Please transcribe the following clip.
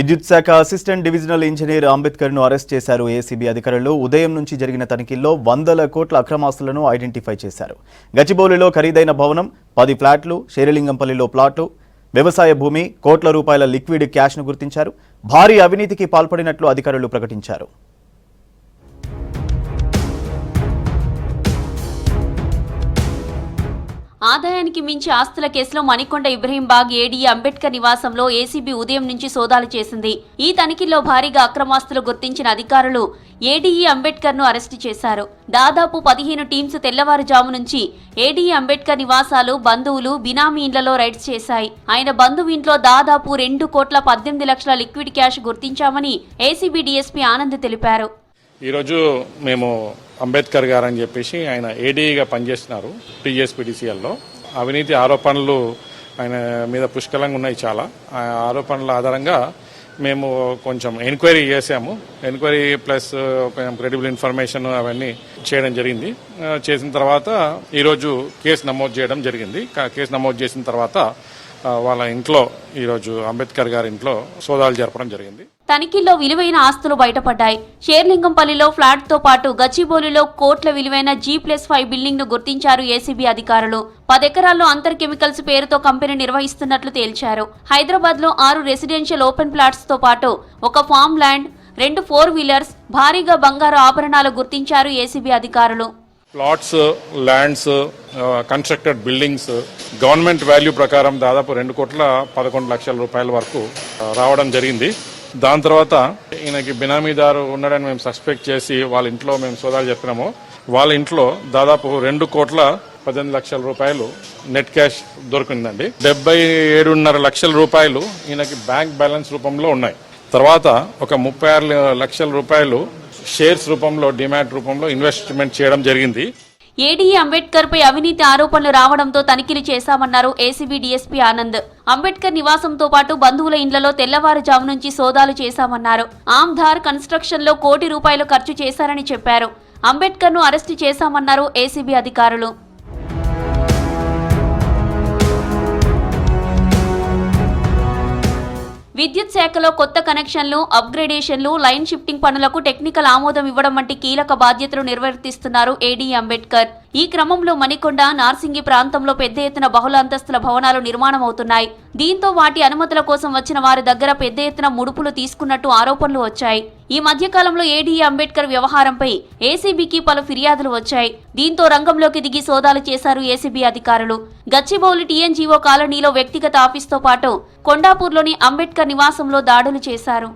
విద్యుత్ శాఖ assistant divisional engineer అంబేద్కర్ను arrest చేశారు ఏసీబీ అధికారులు. ఉదయం నుంచి జరిగిన తనిఖీల్లో వందల కోట్ల అక్రమాస్తులను ఐడెంటిఫై చేశారు. గచ్చిబౌలిలో ఖరీదైన భవనం, 10 ఫ్లాట్లు, శేరిలింగంపల్లిలో ప్లాటు, వ్యవసాయ భూమి, కోట్ల రూపాయల లిక్విడ్ క్యాష్ను గుర్తించారు. భారీ అవినీతికి పాల్పడినట్లు అధికారులు ప్రకటించారు. ఆదాయానికి మించి ఆస్తుల కేసులో మణికొండ ఇబ్రహీంబాగ్ ఏడీ అంబేద్కర్ నివాసంలో ఏసీబీ ఉదయం నుంచి సోదాలు చేసింది. ఈ తనిఖీల్లో భారీగా అక్రమాస్తులు గుర్తించిన అధికారులు ఏడీఈ అంబేద్కర్ ను అరెస్టు చేశారు. దాదాపు 15 టీమ్స్ తెల్లవారుజాము నుంచి ఏడీఈ అంబేద్కర్ నివాసాలు, బంధువులు, బినామీ ఇండ్లలో రైడ్స్ చేశాయి. ఆయన బంధువు ఇంట్లో దాదాపు 2,18,00,000 లిక్విడ్ క్యాష్ గుర్తించామని ఏసీబీ డీఎస్పీ ఆనంద్ తెలిపారు. ఈరోజు మేము అంబేద్కర్ గారు అని చెప్పేసి ఆయన ఏడీగా పనిచేస్తున్నారు టీఎస్పీడీసీఎల్లో. అవినీతి ఆరోపణలు ఆయన మీద పుష్కలంగా ఉన్నాయి. చాలా ఆరోపణల ఆధారంగా మేము కొంచెం ఎంక్వైరీ చేసాము. ఎంక్వైరీ ప్లస్ కొంచెం క్రెడిబుల్ ఇన్ఫర్మేషన్ అవన్నీ చేయడం జరిగింది. చేసిన తర్వాత ఈరోజు కేసు నమోదు చేయడం జరిగింది. కేసు నమోదు చేసిన తర్వాత వాళ్ళ ఇంట్లో ఈరోజు అంబేద్కర్ గారి ఇంట్లో సోదాలు జరపడం జరిగింది. తనిఖీల్లో విలువైన ఆస్తులు బయటపడ్డాయి. షేర్లింగంపల్లిలో ఫ్లాట్ తో పాటు గచ్చిబౌలిలో కోట్ల విలువైన G+5 బిల్డింగ్ ను గుర్తించారు ఏసీబీ అధికారులు. 10 ఎకరాల్లో అంతర్ కెమికల్స్ పేరుతో కంపెనీ నిర్వహిస్తున్నట్లు తేల్చారు. హైదరాబాద్ లో 6 రెసిడెన్షియల్ ఓపెన్ ప్లాట్స్ తో పాటు ఒక ఫామ్ ల్యాండ్, 2 4 వీలర్స్, భారీగా బంగారు ఆభరణాలు గుర్తించారు ఏసీబీ అధికారులు. Plots, lands, constructed buildings government value ప్రకారం దాదాపు 2,11,00,000 రూపాయల వరకు రావడం జరిగింది. దాని తర్వాత ఈయనకి బినామీదారు ఉన్నాడని మేము సస్పెక్ట్ చేసి వాళ్ళ ఇంట్లో మేము సోదాలు చెప్పినాము. వాళ్ళ ఇంట్లో దాదాపు 2,18,00,000 రూపాయలు నెట్ క్యాష్ దొరికిందండి. 77.5 లక్షల రూపాయలు ఈయనకి బ్యాంక్ బ్యాలెన్స్ రూపంలో ఉన్నాయి. తర్వాత ఒక 36 లక్షల రూపాయలు షేర్స్ రూపంలో, డిమాట్ రూపంలో ఇన్వెస్ట్మెంట్ చేయడం జరిగింది. ఏడీఈ అంబేద్కర్ పై అవినీతి ఆరోపణలు రావడంతో తనిఖీలు చేశామన్నారు ఏసీబీ డీఎస్పీ ఆనంద్. అంబేద్కర్ నివాసంతో పాటు బంధువుల ఇండ్లలో తెల్లవారుజాము నుంచి సోదాలు చేశామన్నారు. ఆమ్ధార్ కన్స్ట్రక్షన్ లో ₹1 కోటి ఖర్చు చేశారని చెప్పారు. అంబేద్కర్ ను అరెస్టు చేశామన్నారు ఏసీబీ అధికారులు. విద్యుత్ శాఖలో కొత్త కనెక్షన్లు, అప్గ్రేడేషన్లు, లైన్ షిఫ్టింగ్ పనులకు టెక్నికల్ ఆమోదం ఇవ్వడం వంటి కీలక బాధ్యతలు నిర్వర్తిస్తున్నారు ఏడీ అంబేద్కర్. ఈ క్రమంలో మణికొండ, నార్సింగి ప్రాంతంలో పెద్ద ఎత్తున బహుళ అంతస్తుల భవనాలు నిర్మాణమవుతున్నాయి. దీంతో వాటి అనుమతుల కోసం వచ్చిన వారి దగ్గర పెద్ద ఎత్తున ముడుపులు తీసుకున్నట్టు ఆరోపణలు వచ్చాయి. ఈ మధ్యకాలంలో ఏడీ అంబేద్కర్ వ్యవహారంపై ఏసీబీకి పలు ఫిర్యాదులు వచ్చాయి. దీంతో రంగంలోకి దిగి సోదాలు చేశారు ఏసీబీ అధికారులు. గచ్చిబౌలి టీఎన్జీఓ కాలనీలో వ్యక్తిగత ఆఫీస్తో పాటు కొండాపూర్లోని అంబేద్కర్ నివాసంలో దాడులు చేశారు.